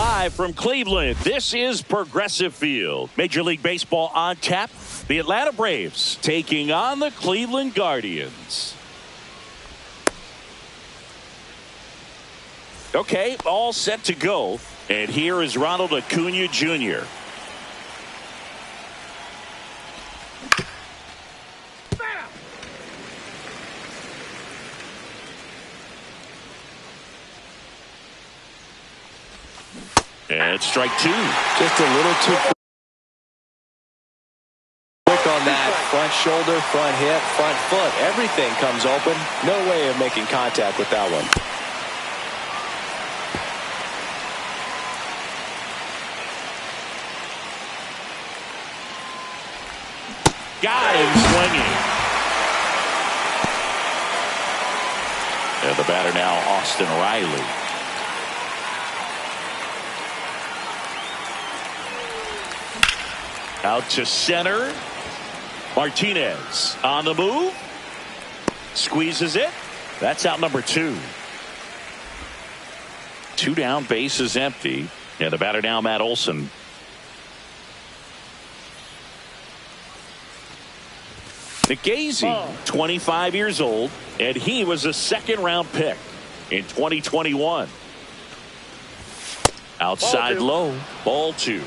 Live from Cleveland, this is Progressive Field. Major League Baseball on tap. The Atlanta Braves taking on the Cleveland Guardians. Okay, all set to go. And here is Ronald Acuna Jr. And strike two. Just a little too quick on that front shoulder, front hip, front foot. Everything comes open. No way of making contact with that one. Got him swinging. And the batter now, Austin Riley. Out to center. Martinez on the move. Squeezes it. That's out number two. Two down, base is empty. And the batter now, Matt Olson. Nikhazy, 25 years old, and he was a second-round pick in 2021. Outside low, ball two.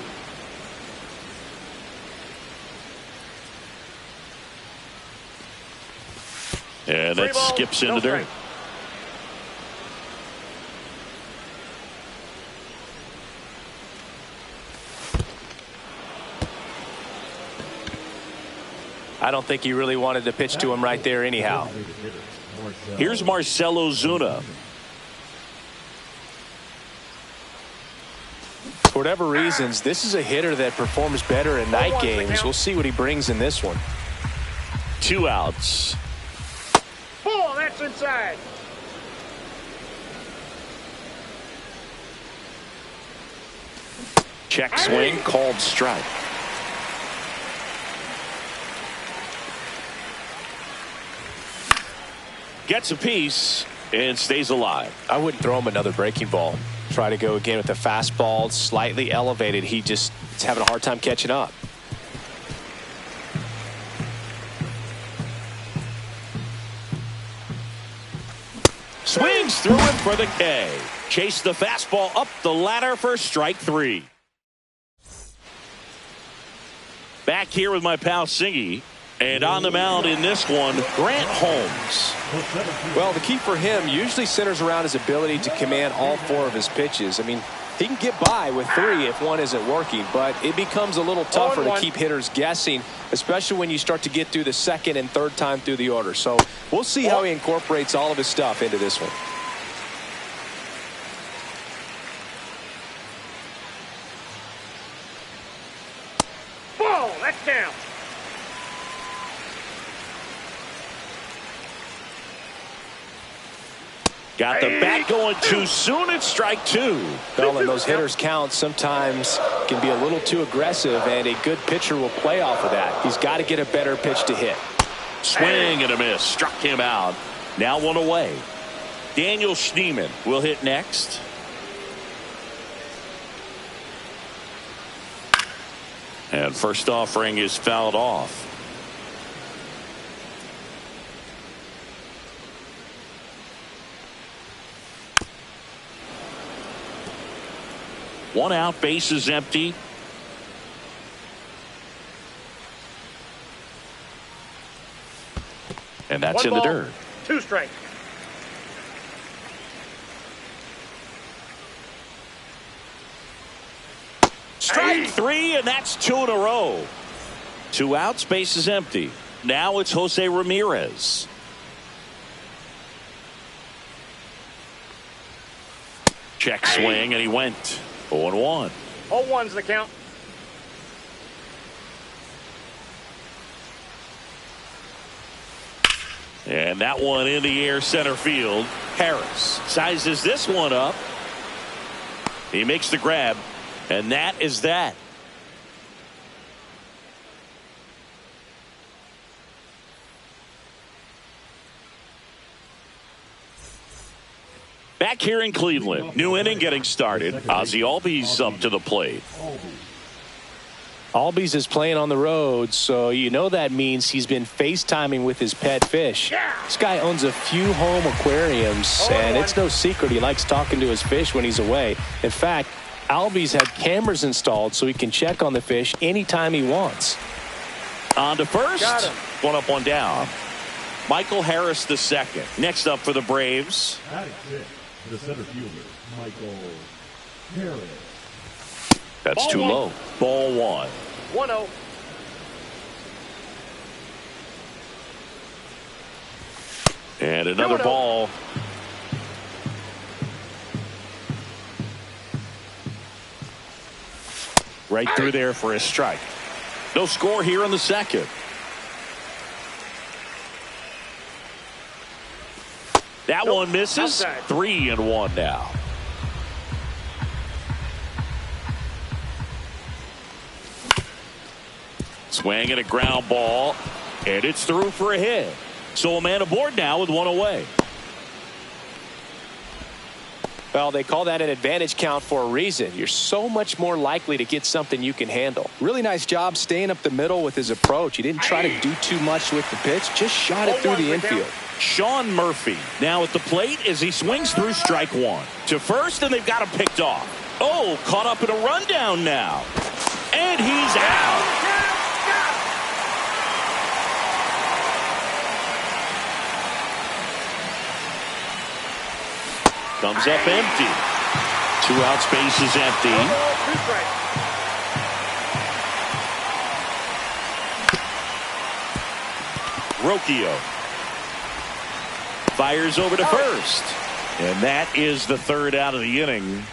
And that skips into dirt. I don't think he really wanted to pitch to him right there anyhow. Here's Marcell Ozuna. For whatever reasons, this is a hitter that performs better in night games. We'll see what he brings in this one. Two outs. Ball, that's inside. Check swing, called strike. Gets a piece and stays alive. I wouldn't throw him another breaking ball. Try to go again with the fastball, slightly elevated. He's having a hard time catching up. Swings through it for the K. Chase the fastball up the ladder for strike three. Back here with my pal Singy. And on the mound in this one, Grant Holmes. Well, the key for him usually centers around his ability to command all four of his pitches. I mean, he can get by with three if one isn't working, but it becomes a little tougher to keep hitters guessing, especially when you start to get through the second and third time through the order. So we'll see how he incorporates all of his stuff into this one. Ball, that's down. Got the bat going too soon. It's strike two. Well, and those hitters' counts sometimes can be a little too aggressive, and a good pitcher will play off of that. He's got to get a better pitch to hit. Swing and a miss. Struck him out. Now one away. Daniel Schneemann will hit next. And first offering is fouled off. One out, base is empty. And that's in the dirt. Two strikes. Strike three, and that's two in a row. Two outs, base is empty. Now it's Jose Ramirez. Check swing, and he went 0-1. 0-1's the count. And that one in the air center field. Harris sizes this one up. He makes the grab, and that is that. Back here in Cleveland, new inning getting started. Ozzie Albies up to the plate. Albies is playing on the road, so you know that means he's been FaceTiming with his pet fish. This guy owns a few home aquariums, and it's no secret he likes talking to his fish when he's away. In fact, Albies had cameras installed so he can check on the fish anytime he wants. On to first. One up, one down. Michael Harris the second. Next up for the Braves. The center fielder, Michael Harris. That's Ball too one. low. Ball one. 1-0. And another 2-0. ball. Right through there for a strike. No score here in the second. That one misses. Outside. 3-1 now. Swing and a ground ball, and it's through for a hit. So a man aboard now with one away. Well, they call that an advantage count for a reason. You're so much more likely to get something you can handle. Really nice job staying up the middle with his approach. He didn't try to do too much with the pitch, just shot it through the infield. Sean Murphy now at the plate as he swings through strike one. To first, and they've got him picked off. Oh, caught up in a rundown now. And he's out. Comes up empty. 2 outs, base is empty. 2 strikes. Rocchio fires over to first. And that is the third out of the inning.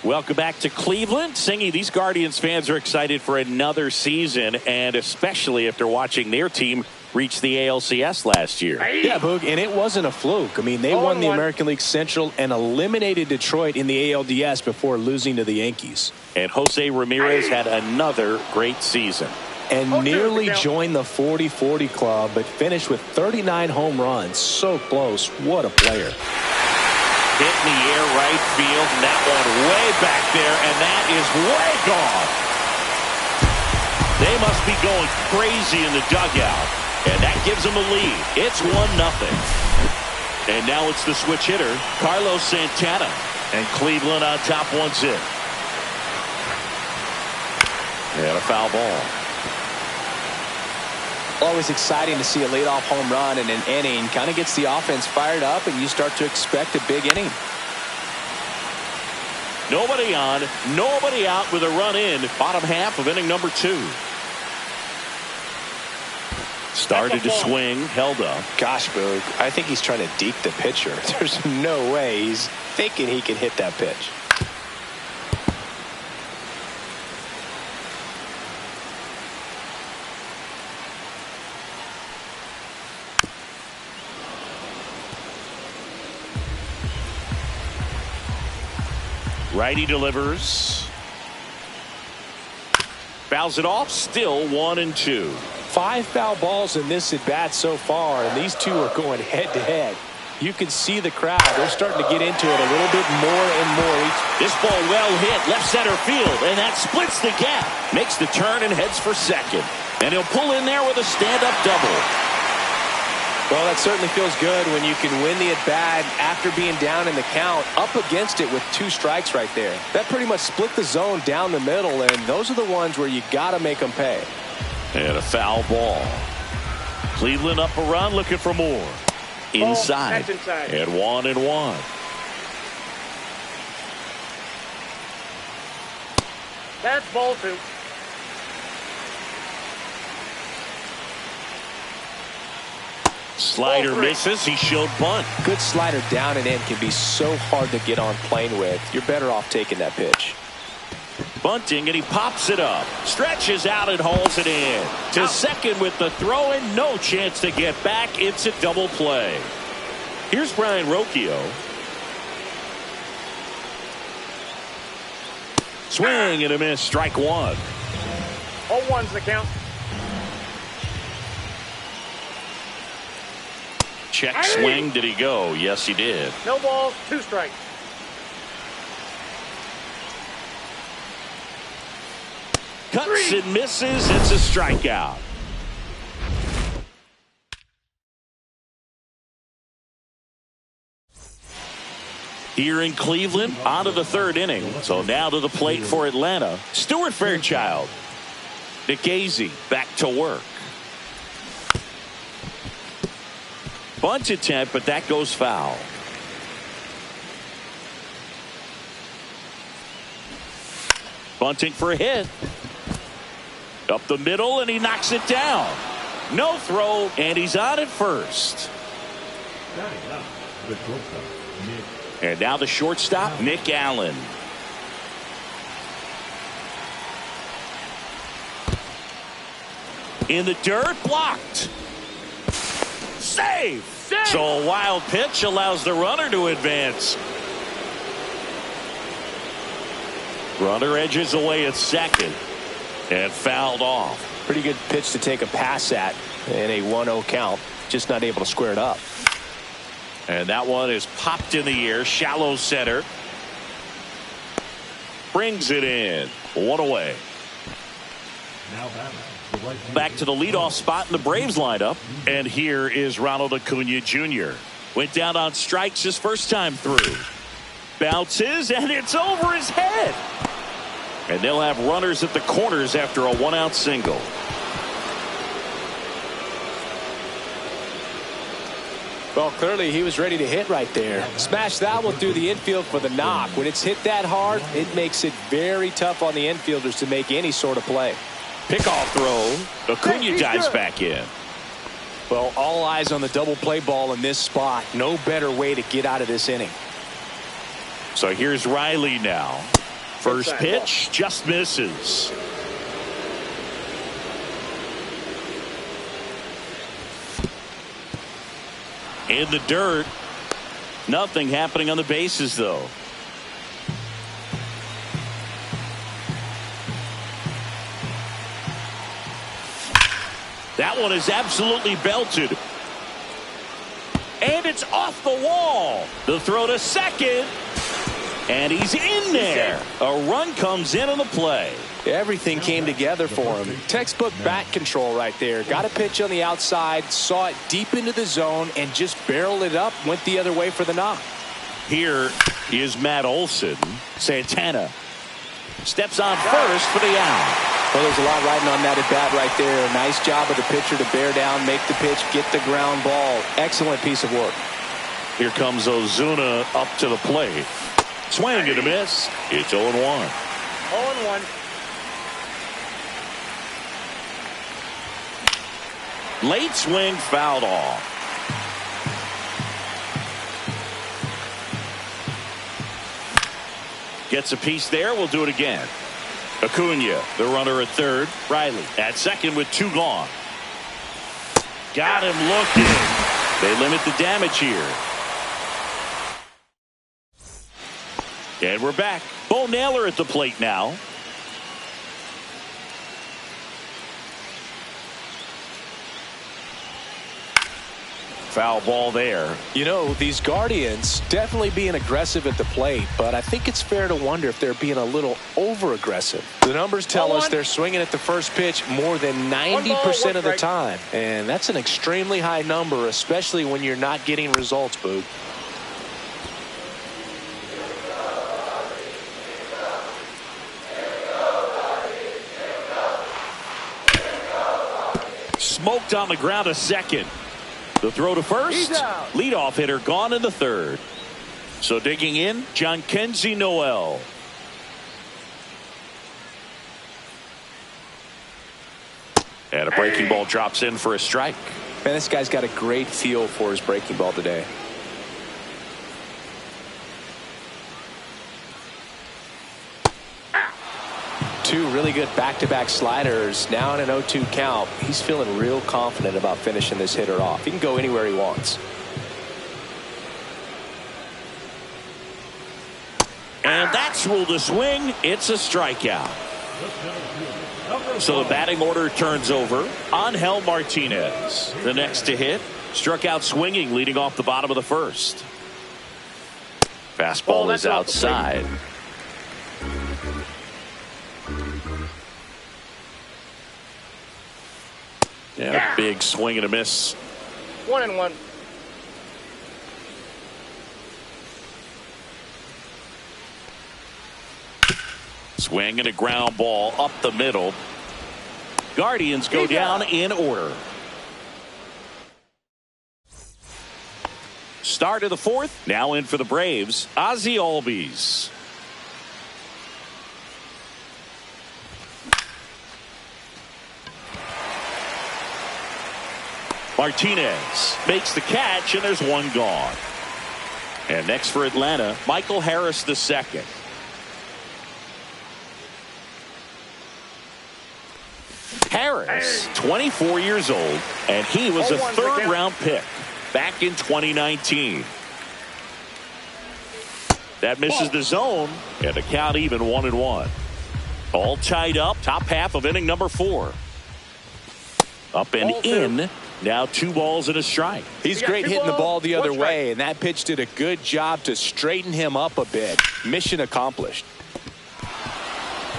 Welcome back to Cleveland. Singy, these Guardians fans are excited for another season, and especially after watching their team reach the ALCS last year. Yeah, Boog, and it wasn't a fluke. I mean, they won the 0-1. American League Central and eliminated Detroit in the ALDS before losing to the Yankees. And Jose Ramirez had another great season. And 0-2 nearly to count. joined the 40-40 club, but finished with 39 home runs. So close. What a player. Hit in the air right field, and that one way back there, and that is way gone. They must be going crazy in the dugout, and that gives them a lead. It's 1-0. And now it's the switch hitter, Carlos Santana, and Cleveland on top 1-0. And a foul ball. Always exciting to see a leadoff home run in an inning. Kind of gets the offense fired up, and you start to expect a big inning. Nobody on, nobody out with a run in. Bottom half of inning number 2. Started to swing, held up. Gosh, Boog, I think he's trying to deke the pitcher. There's no way he's thinking he can hit that pitch. Righty delivers. Fouls it off. Still 1-2. 5 foul balls in this at bat so far, and these two are going head to head. You can see the crowd. They're starting to get into it a little bit more and more. This ball well hit left center field, and that splits the gap. Makes the turn and heads for second. And he'll pull in there with a stand-up double. Well, that certainly feels good when you can win the at-bat after being down in the count, up against it with 2 strikes right there. That pretty much split the zone down the middle, and those are the ones where you got to make them pay. And a foul ball. Cleveland up a run, looking for more. Inside. That's inside. And 1-1. That's ball 2. Slider Ball 3. misses. He showed bunt. Good slider down and in can be so hard to get on plane with. You're better off taking that pitch. Bunting, and he pops it up. Stretches out and hauls it in. To second with the throw, and no chance to get back. It's a double play. Here's Brian Rocchio. Swing and a miss. Strike 1. 0-1's the count. check swing. Did he go? Yes, he did. No balls, 2 strikes. Cuts and misses. It's a strikeout. Here in Cleveland, on to the 3rd inning. So now to the plate for Atlanta, Stuart Fairchild. Nikhazy back to work. Bunt attempt, but that goes foul. Bunting for a hit. Up the middle, and he knocks it down. No throw, and he's on at first. And now the shortstop, Nick Allen. In the dirt, blocked. Save! So a wild pitch allows the runner to advance. Runner edges away at second and fouled off. Pretty good pitch to take a pass at in a 1-0 count. Just not able to square it up. And that one is popped in the air. Shallow center. Brings it in. 1 away. Back to the leadoff spot in the Braves lineup. And here is Ronald Acuna Jr. Went down on strikes his first time through. Bounces, and it's over his head. And they'll have runners at the corners after a 1-out single. Well, clearly he was ready to hit right there. Smash that one through the infield for the knock. When it's hit that hard, it makes it very tough on the infielders to make any sort of play. Pickoff throw. Acuna dives back in. Well, all eyes on the double play ball in this spot. No better way to get out of this inning. So here's Riley now. First pitch just misses. In the dirt. Nothing happening on the bases, though. That one is absolutely belted. And it's off the wall. The throw to second. And he's in there. A run comes in on the play. Everything came together for him. Textbook bat control right there. Got a pitch on the outside, saw it deep into the zone, and just barreled it up, went the other way for the knock. Here is Matt Olson. Santana steps on first for the out. Well, there's a lot riding on that at bat right there. Nice job of the pitcher to bear down, make the pitch, get the ground ball. Excellent piece of work. Here comes Ozuna up to the plate. Swing and a miss. It's 0-1. 0-1. Late swing, fouled off. Gets a piece there. We'll do it again. Acuna, the runner at third. Riley at second with 2 gone. Got him looking. They limit the damage here. And we're back. Bo Naylor at the plate now. Foul ball there. You know, these Guardians definitely being aggressive at the plate, but I think it's fair to wonder if they're being a little over-aggressive. The numbers tell us they're swinging at the first pitch more than 90% of the time, and that's an extremely high number, especially when you're not getting results, Boog. Smoked on the ground a second. The throw to first. Leadoff hitter gone in the third. So digging in, Jhonkensy Noel. And a breaking ball drops in for a strike. Man, this guy's got a great feel for his breaking ball today. Two really good back-to-back sliders. Now in an 0-2 count. He's feeling real confident about finishing this hitter off. He can go anywhere he wants. And that's ruled a swing. It's a strikeout. So the batting order turns over. Angel Martinez, the next to hit. Struck out swinging leading off the bottom of the first. Fastball is outside. Yeah, big swing and a miss. 1-1. Swing and a ground ball up the middle. Guardians go down in order. Start of the fourth. Now in for the Braves, Ozzie Albies. Martinez makes the catch, and there's one gone. And next for Atlanta, Michael Harris II. Harris, 24 years old, and he was a third-round pick back in 2019. That misses the zone, and the count even 1-1. All tied up, top half of inning number 4. Up and in. Now 2 balls and a strike. He's great hitting the ball the other way, and that pitch did a good job to straighten him up a bit. Mission accomplished.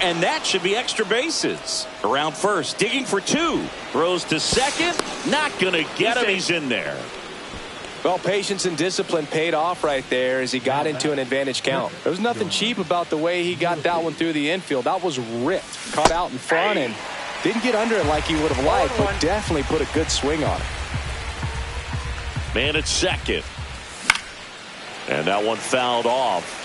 And that should be extra bases. Around first, digging for 2. Throws to second. Not going to get him. He's in there. Well, patience and discipline paid off right there as he got into an advantage count. There was nothing cheap about the way he got that one through the infield. That was ripped. Caught out in front and didn't get under it like he would have liked, but definitely put a good swing on it. Man at second. And that one fouled off.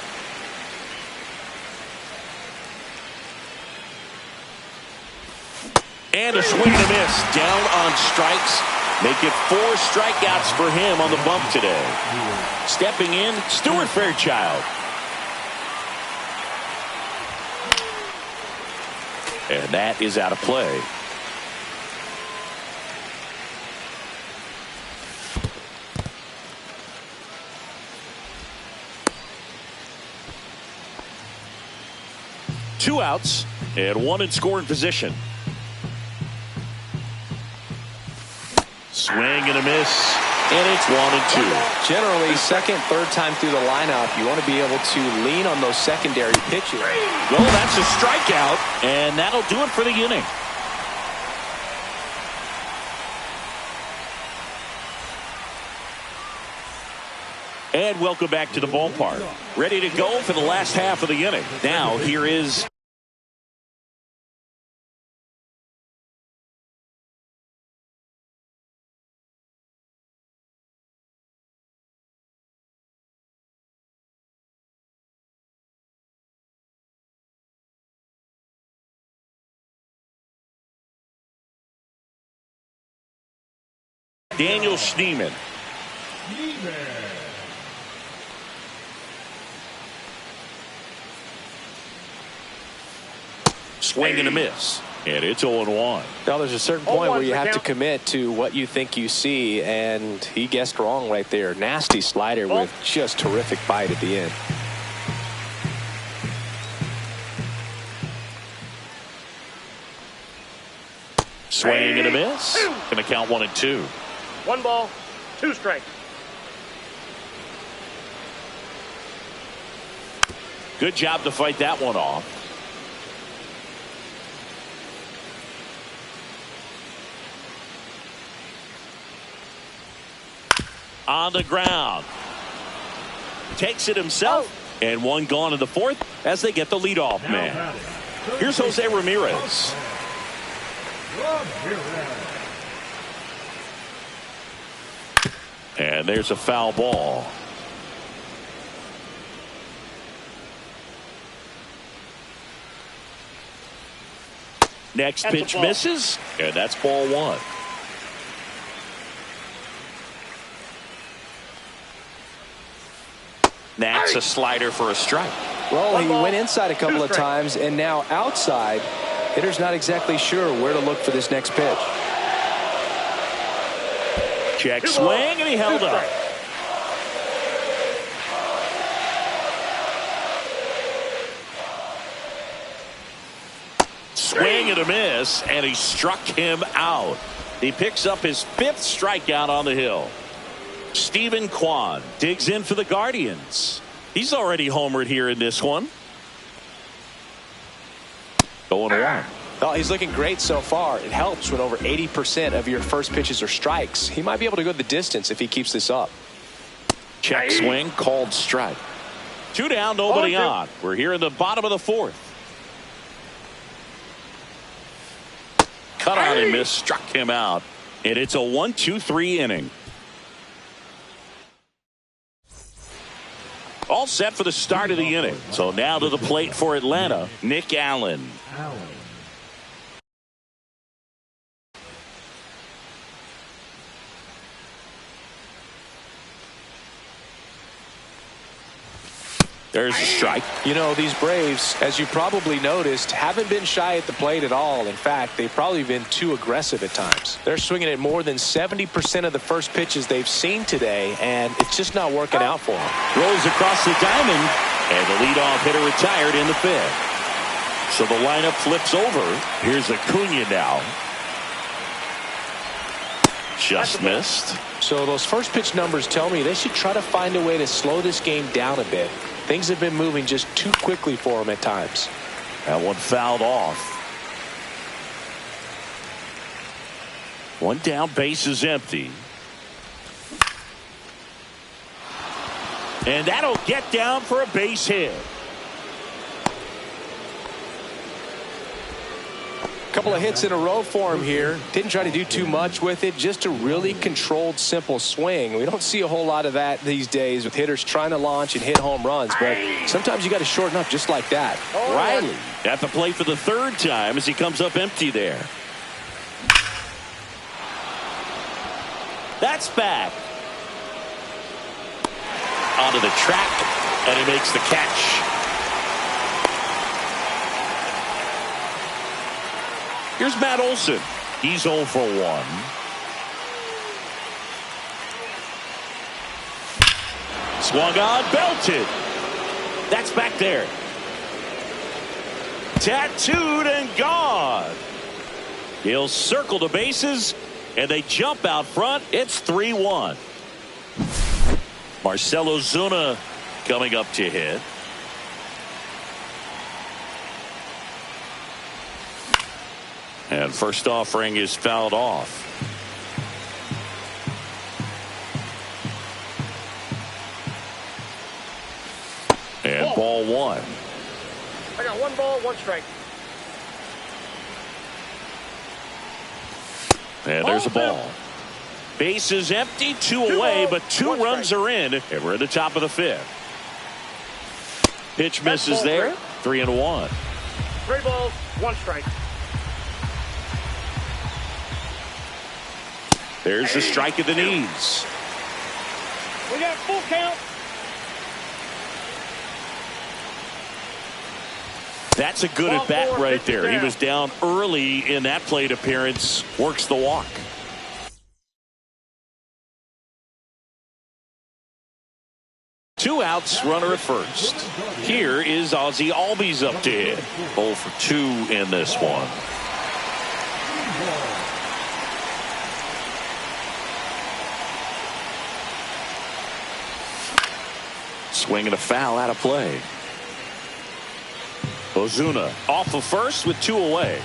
And a swing and a miss. Down on strikes. Make it 4 strikeouts for him on the bump today. Stepping in, Stuart Fairchild. And that is out of play. Two outs and 1 in scoring position. Swing and a miss, and it's 1-2. Generally, second, third time through the lineup, you want to be able to lean on those secondary pitches. Well, that's a strikeout, and that'll do it for the inning. And welcome back to the ballpark. Ready to go for the last half of the inning. Now, here is Daniel Schneemann. Swing and a miss. And it's 0-1. Now, there's a certain point where you have to commit to what you think you see, and he guessed wrong right there. Nasty slider with just terrific bite at the end. Swing and a miss. Going to count 1-2. 1 ball, 2 strikes. Good job to fight that one off. On the ground. Takes it himself. And 1 gone in the 4th as they get the leadoff man. Here's Jose Ramirez. And there's a foul ball. Next pitch misses, and that's ball 1. That's a slider for a strike. Well, he went inside a couple of times, and now outside. Hitter's not exactly sure where to look for this next pitch. Check swing, and he held up. Swing and a miss, and he struck him out. He picks up his 5th strikeout on the hill. Stephen Kwan digs in for the Guardians. He's already homered here in this one. 0-1. Well, he's looking great so far. It helps when over 80% of your first pitches are strikes. He might be able to go the distance if he keeps this up. Check swing, called strike. 2 down, nobody on. We're here in the bottom of the 4th. Cut on and miss, struck him out. And it's a 1-2-3 inning. All set for the start of the inning. So now to the plate for Atlanta, Nick Allen. There's a strike. You know, these Braves, as you probably noticed, haven't been shy at the plate at all. In fact, they've probably been too aggressive at times. They're swinging at more than 70% of the first pitches they've seen today, and it's just not working out for them. Rolls across the diamond, and the leadoff hitter retired in the 5th. So the lineup flips over. Here's Acuna now. Just missed. So those first pitch numbers tell me they should try to find a way to slow this game down a bit. Things have been moving just too quickly for them at times. That one fouled off. 1 down, base is empty. And that'll get down for a base hit. Couple of hits in a row for him here. Didn't try to do too much with it. Just a really controlled, simple swing. We don't see a whole lot of that these days with hitters trying to launch and hit home runs. But sometimes you got to shorten up just like that. Riley at the plate for the 3rd time as he comes up empty there. That's back. Onto the track, and he makes the catch. Here's Matt Olson. He's 0 for 1. Swung on, belted. That's back there. Tattooed and gone. He'll circle the bases, and they jump out front. It's 3-1. Marcell Ozuna coming up to hit. And first offering is fouled off. And ball 1. I got 1 ball, 1 strike. And there's a ball. Base is empty, 2 away, but 2 runs are in, and we're at the top of the 5th. Pitch misses there. 3-1. 3 balls, 1 strike. There's the strike at the knees. We got full count. That's a good at bat right there. He was down early in that plate appearance. Works the walk. Two outs, runner at first. Here is Ozzie Albies up to hit. 0 for 2 in this one. Swinging a foul out of play. Ozuna off of first with 2 away.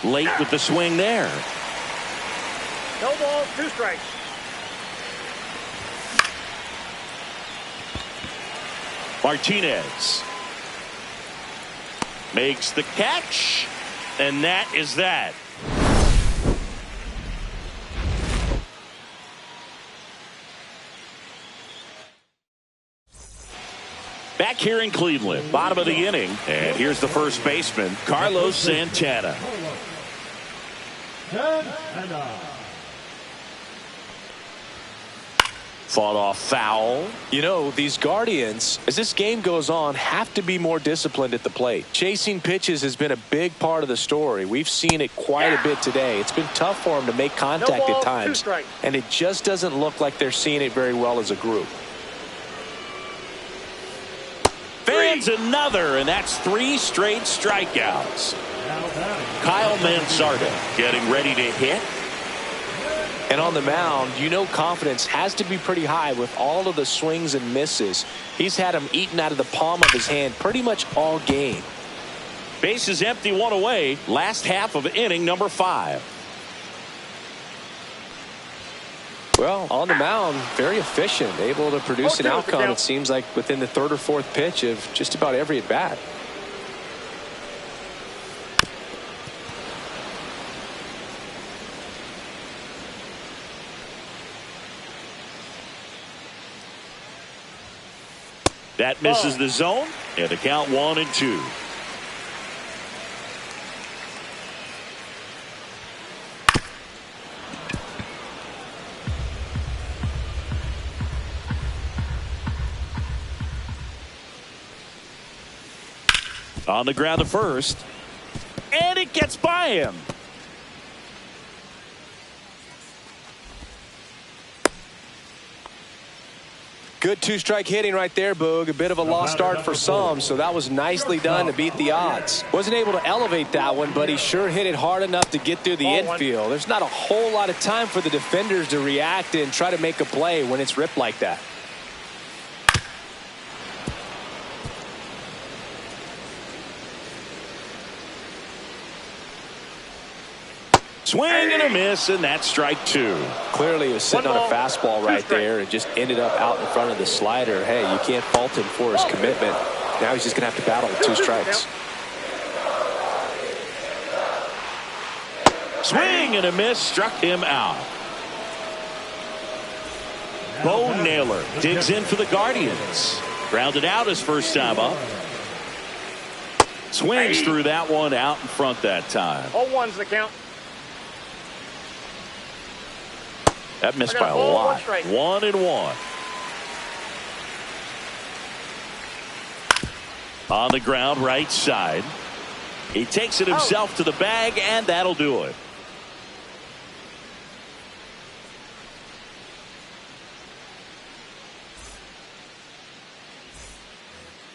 Late with the swing there. No balls, 2 strikes. Martinez makes the catch, and that is that. Back here in Cleveland, bottom of the inning, and here's the first baseman, Carlos Santana. Fought off foul. You know, these Guardians, as this game goes on, have to be more disciplined at the plate. Chasing pitches has been a big part of the story. We've seen it quite a bit today. It's been tough for them to make contact at times, and it just doesn't look like they're seeing it very well as a group. Fans another, and that's 3 straight strikeouts. Kyle Mansarda getting ready to hit. And on the mound, you know confidence has to be pretty high with all of the swings and misses. He's had them eaten out of the palm of his hand pretty much all game. Base is empty, one away. Last half of inning number 5. Well, on the mound, very efficient, able to produce an outcome, it seems like, within the 3rd or 4th pitch of just about every at bat. That misses the zone, and the count 1-2. On the ground to first, and it gets by him. Good 2-strike hitting right there, Boog. A bit of a lost start for some, so that was nicely done to beat the odds. Wasn't able to elevate that one, but he sure hit it hard enough to get through the infield. There's not a whole lot of time for the defenders to react and try to make a play when it's ripped like that. Swing and a miss, and that's strike 2. Clearly he was sitting on a fastball right there and just ended up out in front of the slider. Hey, you can't fault him for his commitment. Now he's just going to have to battle with 2 strikes. Swing and a miss, struck him out. Bo Naylor digs in for the Guardians. Grounded out his first time up. Swings through that one out in front that time. 0-1's the count. That missed by a lot. 1-1. On the ground, right side. He takes it himself to the bag, and that'll do it.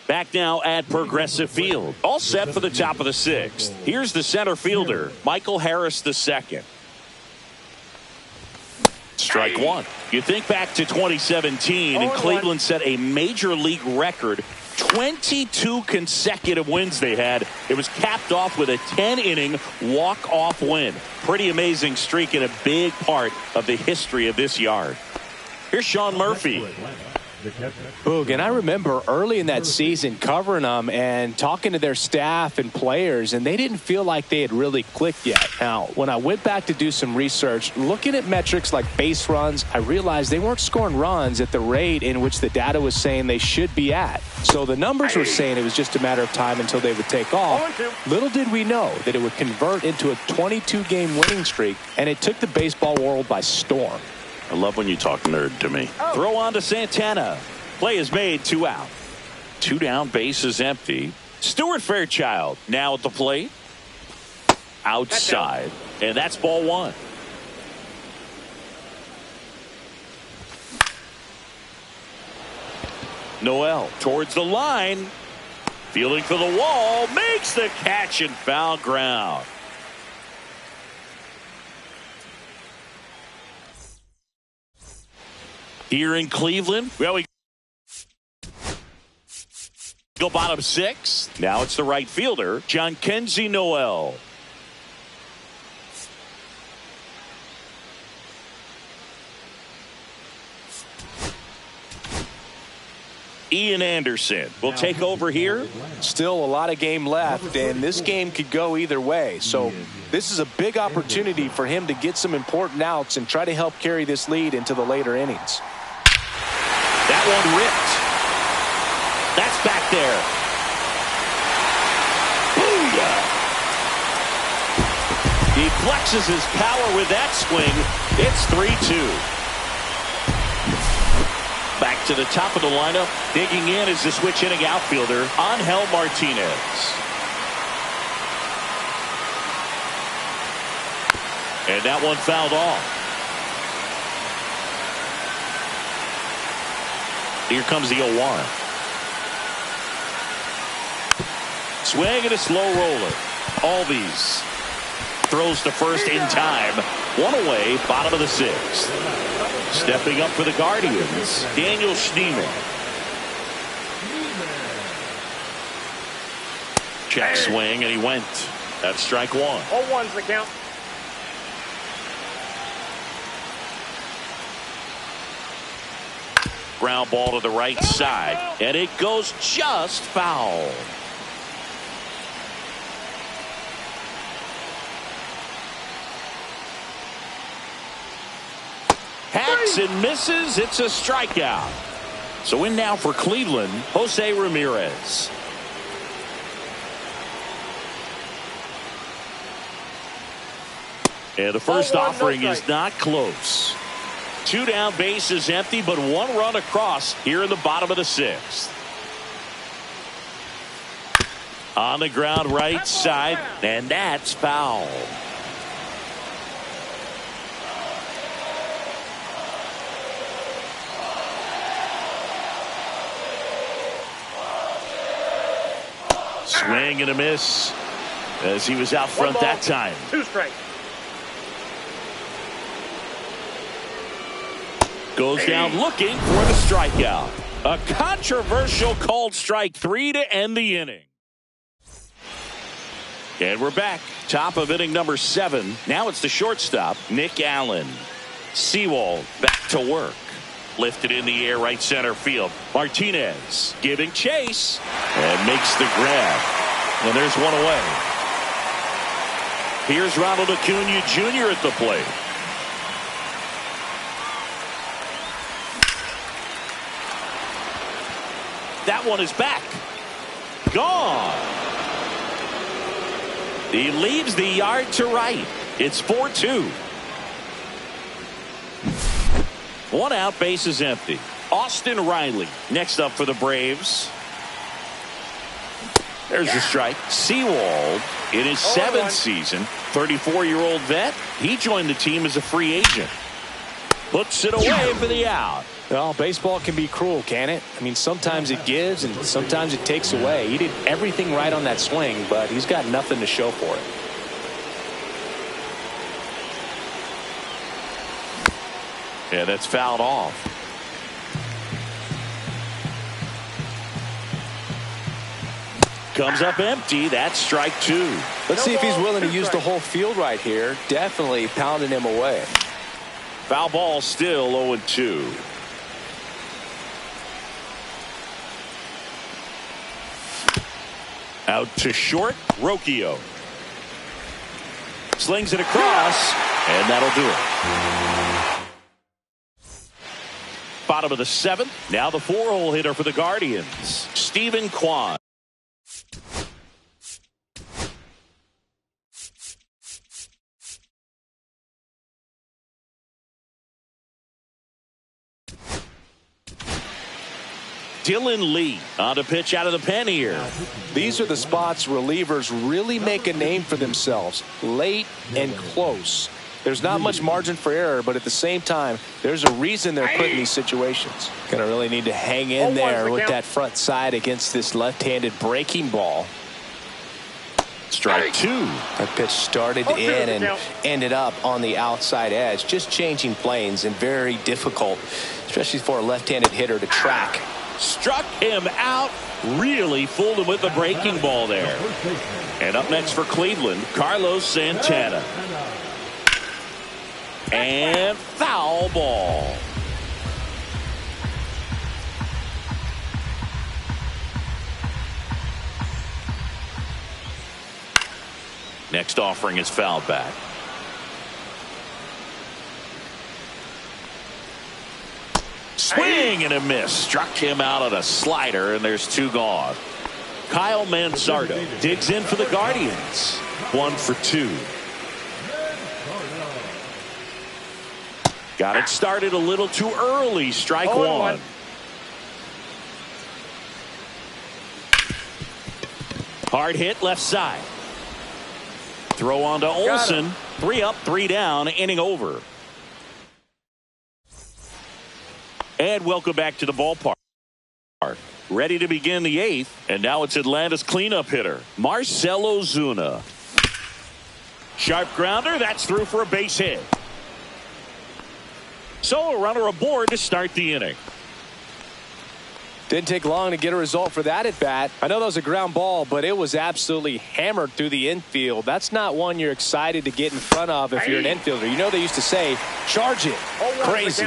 Back now at Progressive Field. All set for the top of the 6th. Here's the center fielder, Michael Harris II. Strike 1. You think back to 2017, and Cleveland set a major league record. 22 consecutive wins they had. It was capped off with a 10-inning walk-off win. Pretty amazing streak and a big part of the history of this yard. Here's Sean Murphy. Boog, and I remember early in that season covering them and talking to their staff and players, and they didn't feel like they had really clicked yet. Now, when I went back to do some research, looking at metrics like base runs, I realized they weren't scoring runs at the rate in which the data was saying they should be at. So the numbers were saying it was just a matter of time until they would take off. Little did we know that it would convert into a 22-game winning streak, and it took the baseball world by storm. I love when you talk nerd to me. Throw on to Santana. Play is made, 2 out. 2 down, base is empty. Stuart Fairchild now at the plate. Outside. And that's ball 1. Noel towards the line. Fielding for the wall. Makes the catch and foul ground. Here in Cleveland, well, we go bottom 6. Now it's the right fielder, Jhonkensy Noel. Ian Anderson will take over here. Still a lot of game left, and this game could go either way. So this is a big opportunity for him to get some important outs and try to help carry this lead into the later innings. That one ripped. That's back there. Booyah! He flexes his power with that swing. It's 3-2. Back to the top of the lineup. Digging in is the switch hitting outfielder, Angel Martinez. And that one fouled off. Here comes the 0-1. Swing and a slow roller. Albies throws to first in time. One away, bottom of the sixth. Stepping up for the Guardians, Daniel Schneemann. Check swing, and he went. That's strike one. 0-1's the count. Ground ball to the right side, and it goes just foul. Hacks and misses. It's a strikeout. So in now for Cleveland, Jose Ramirez. And the first offering is not close. 2 down, bases empty, but 1 run across here in the bottom of the sixth. On the ground right side, and that's foul. Swing and a miss as he was out front that time. 2 strikes. Goes down looking for the strikeout. A controversial called strike 3 to end the inning. And we're back. Top of inning number 7. Now it's the shortstop, Nick Allen. Sewald back to work. Lifted in the air right center field. Martinez giving chase and makes the grab. And there's one away. Here's Ronald Acuna Jr. at the plate. That one is back. Gone. He leaves the yard to right. It's 4-2. 1 out, base is empty. Austin Riley next up for the Braves. There's the strike. Sewald in his 7th season, 34-year-old vet. He joined the team as a free agent. Puts it away for the out. Well, baseball can be cruel, can it? I mean, sometimes it gives and sometimes it takes away. He did everything right on that swing, but he's got nothing to show for it. Yeah, that's fouled off. Comes up empty. That's strike 2. Let's see if he's willing to use the whole field right here. Definitely pounding him away. Foul ball, still 0-2. Out to short, Rocchio. Slings it across, and that'll do it. Bottom of the 7th. Now the 4-hole hitter for the Guardians, Stephen Kwan. Dylan Lee on to pitch out of the pen here. These are the spots relievers really make a name for themselves. Late and close. There's not much margin for error, but at the same time, there's a reason they're put in these situations. Gonna really need to hang in there with that front side against this left-handed breaking ball. Strike 2. That pitch started in and ended up on the outside edge. Just changing planes and very difficult, especially for a left-handed hitter to track. Struck him out. Really fooled him with the breaking ball there. And up next for Cleveland, Carlos Santana. And foul ball. Next offering is fouled back. Swing and a miss. Struck him out on a slider, and there's 2 gone. Kyle Manzardo digs in for the Guardians. 1 for 2. Got it started a little too early. Strike 1. Hard hit left side. Throw on to Olsen. 3 up, 3 down, inning over. And welcome back to the ballpark. Ready to begin the 8th, and now it's Atlanta's cleanup hitter, Marcell Ozuna. Sharp grounder. That's through for a base hit. So a runner aboard to start the inning. Didn't take long to get a result for that at bat. I know that was a ground ball, but it was absolutely hammered through the infield. That's not one you're excited to get in front of if you're an infielder. You know they used to say, charge it. Crazy.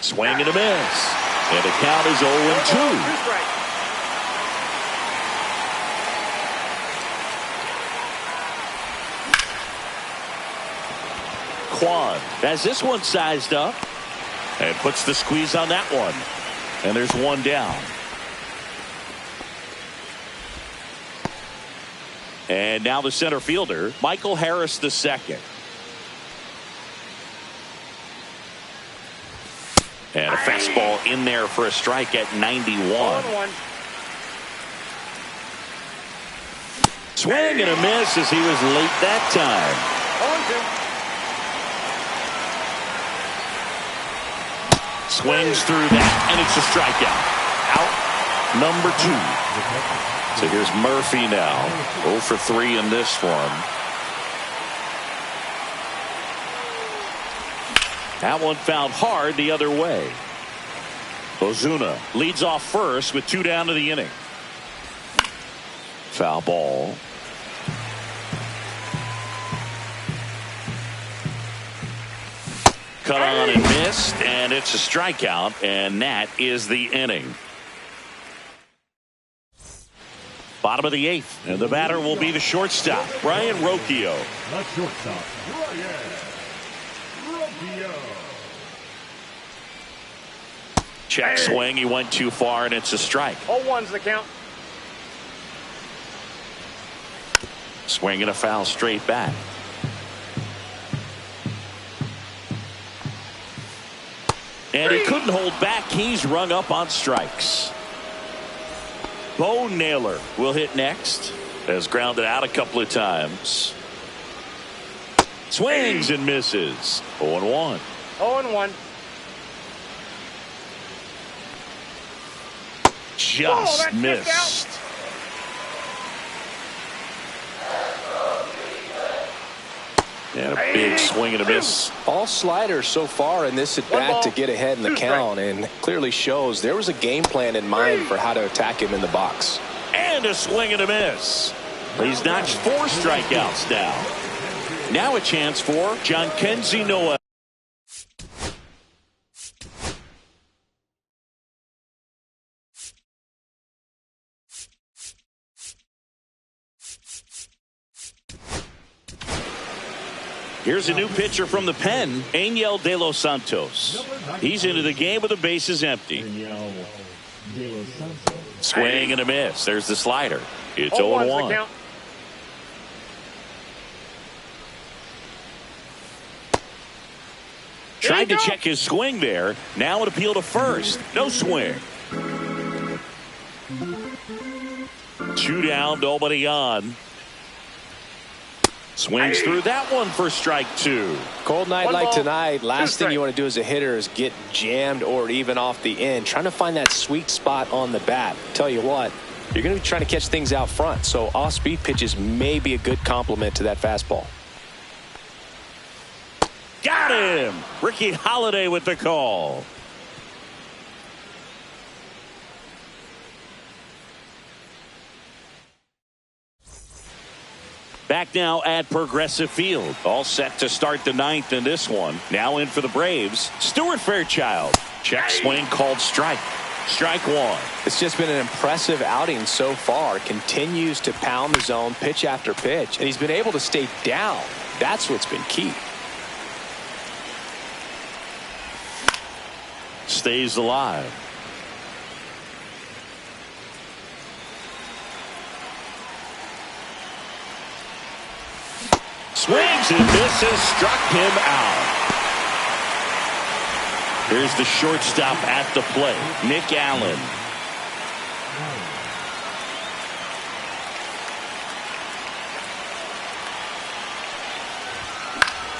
Swing and a miss. And the count is 0-2. Kwan has this one sized up and puts the squeeze on that one. And there's one down. And now the center fielder, Michael Harris II. And a fastball in there for a strike at 91. Swing and a miss as he was late that time. Swings through that, and it's a strikeout. Out number 2. So here's Murphy now. 0 for 3 in this one. That one fouled hard the other way. Ozuna leads off first with 2 down to the inning. Foul ball. Cut on and missed, and it's a strikeout, and that is the inning. Bottom of the 8th, and the batter will be the shortstop, Brayan Rocchio. The shortstop, Brayan Rocchio. Check swing, he went too far, and it's a strike. 0-1's the count. Swing and a foul straight back. And he couldn't hold back. He's rung up on strikes. Bo Naylor will hit next. Has grounded out a couple of times. Swings and misses. 0-1. 0-1. Just missed. And a big swing and a miss. All sliders so far in this at bat to get ahead in the count, and clearly shows there was a game plan in mind for how to attack him in the box. And a swing and a miss. He's notched 4 strikeouts now. Now a chance for Jhonkensy Noel. Here's a new pitcher from the pen, Angel De Los Santos. He's into the game with the bases empty. Swing and a miss. There's the slider. It's 0-1. Tried to check his swing there. Now an appeal to first. No swing. 2 down, nobody on. Swings through that one for strike 2. Cold night like tonight, last thing you want to do as a hitter is get jammed or even off the end. Trying to find that sweet spot on the bat. Tell you what, you're going to be trying to catch things out front, so off-speed pitches may be a good complement to that fastball. Got him! Ricky Holiday with the call. Back now at Progressive Field. All set to start the 9th in this one. Now in for the Braves, Stuart Fairchild. Check swing called strike. Strike 1. It's just been an impressive outing so far. Continues to pound the zone pitch after pitch, and he's been able to stay down. That's what's been key. Stays alive. Swings and misses, struck him out. Here's the shortstop at the plate, Nick Allen.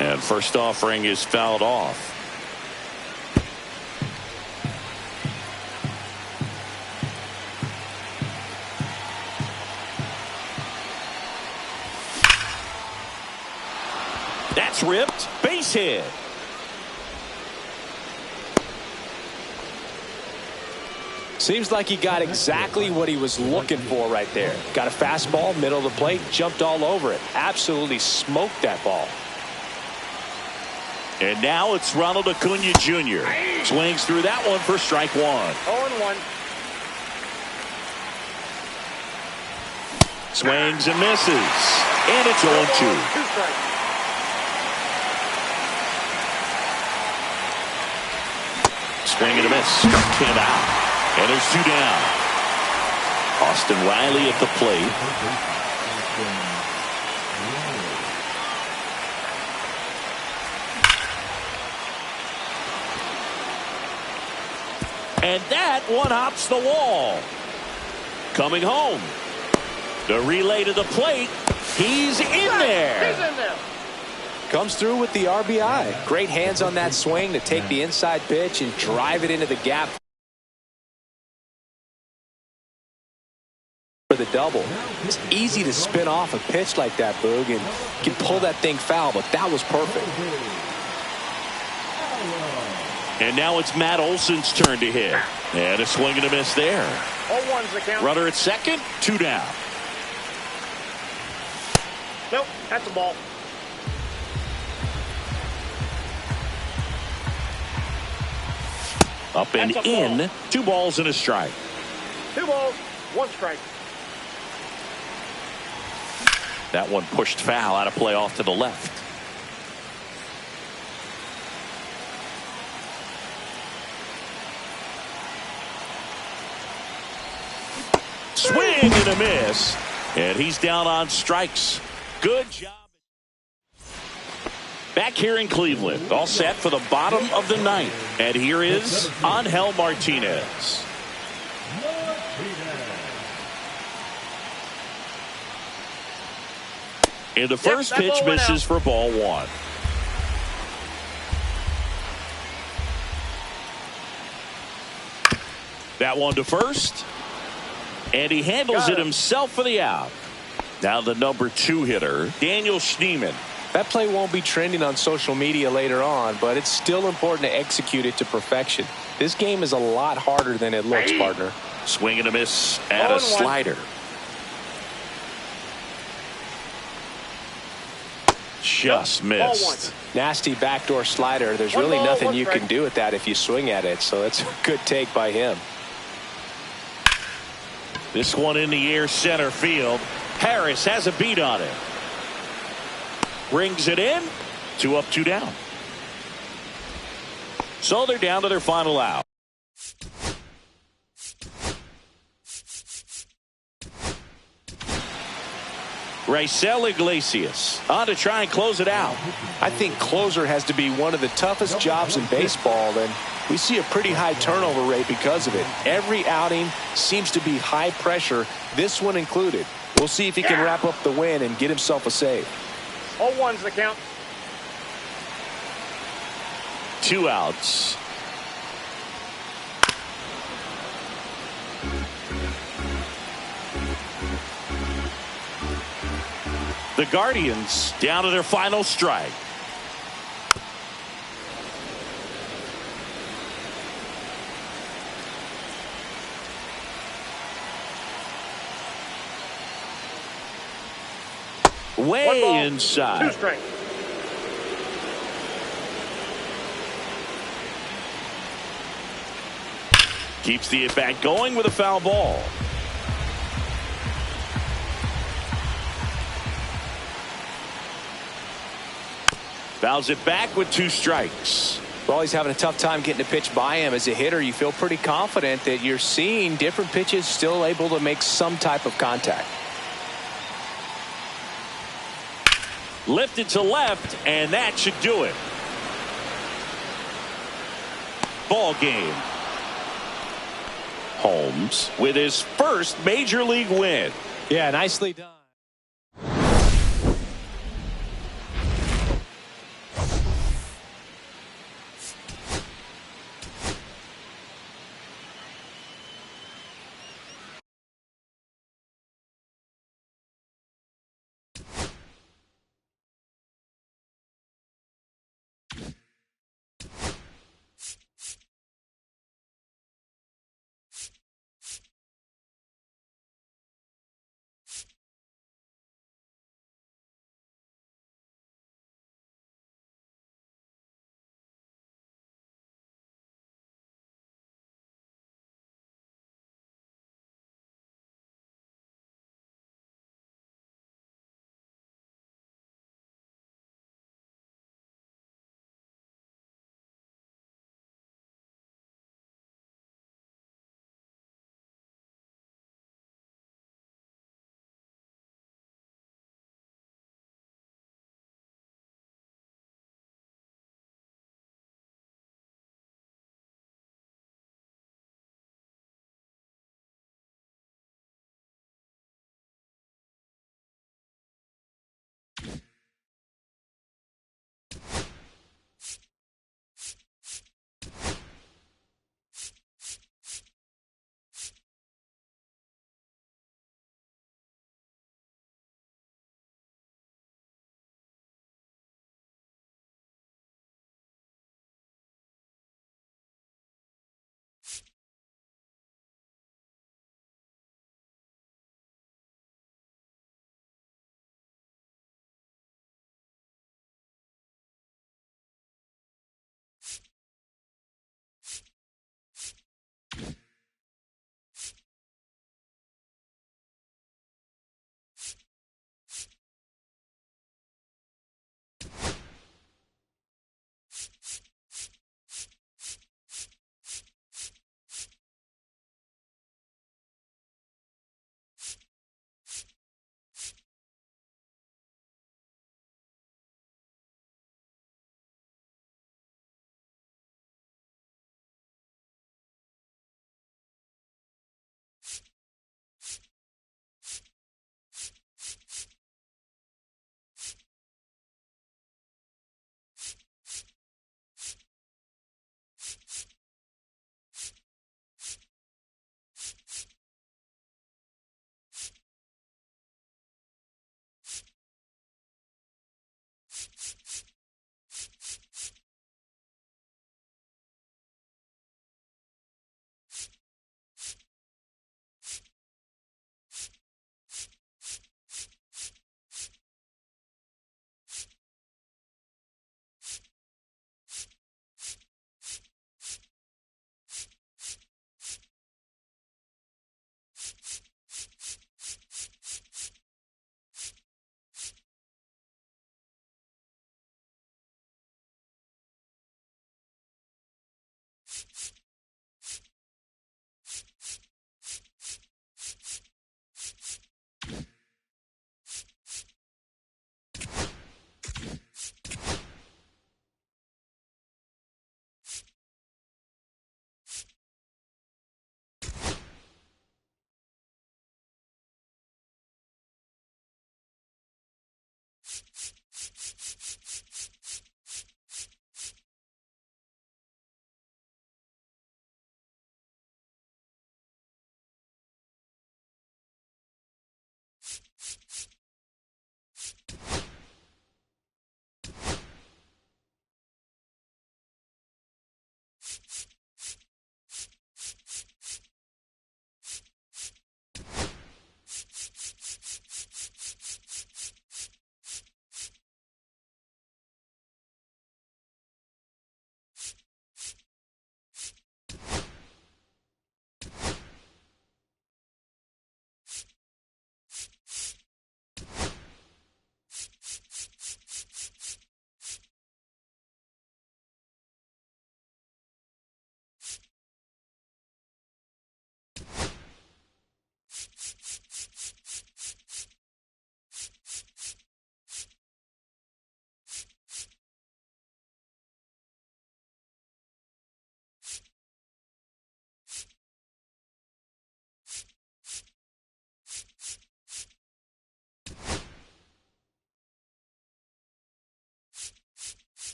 And first offering is fouled off. That's ripped. Base hit. Seems like he got exactly what he was looking for right there. Got a fastball, middle of the plate, jumped all over it. Absolutely smoked that ball. And now it's Ronald Acuna Jr. Swings through that one for strike one. 0-1. Swings and misses. And it's 0-2. 2 strikes. Swing and a miss. Struck him out. And there's 2 down. Austin Riley at the plate. And that one hops the wall. Coming home. The relay to the plate. He's in there. He's in there. Comes through with the RBI. Great hands on that swing to take the inside pitch and drive it into the gap for the double. It's easy to spin off a pitch like that, Boog, and you can pull that thing foul, but that was perfect. And now it's Matt Olson's turn to hit. And a swing and a miss there. 0-1's the count. Runner at second, 2 down. Nope, that's a ball. Up and That's a in. ball. 2 balls and a strike. 2 balls, 1 strike. That one pushed foul out of play off to the left. Swing and a miss. And he's down on strikes. Good job. Back here in Cleveland, all set for the bottom of the ninth. And here is Angel Martinez. And the first pitch misses for ball 1. That one to first. And he handles it himself for the out. Now the number 2 hitter, Daniel Schneemann. That play won't be trending on social media later on, but it's still important to execute it to perfection. This game is a lot harder than it looks, partner. Swing and a miss and a slider. Just missed. Nasty backdoor slider. There's really nothing you can do with that if you swing at it, so it's a good take by him. This one in the air center field. Harris has a beat on it. Brings it in. 2 up, 2 down. So they're down to their final out. Raisel Iglesias on to try and close it out. I think closer has to be one of the toughest jobs in baseball, and we see a pretty high turnover rate because of it. Every outing seems to be high pressure, this one included. We'll see if he can wrap up the win and get himself a save. 0-1's the count. 2 outs. The Guardians down to their final strike. Way inside. 2 strikes. Keeps the at-bat going with a foul ball. Fouls it back with 2 strikes. Well, he's having a tough time getting a pitch by him. As a hitter, you feel pretty confident that you're seeing different pitches still able to make some type of contact. Lifted to left, and that should do it. Ball game. Holmes with his first major league win. Yeah, nicely done.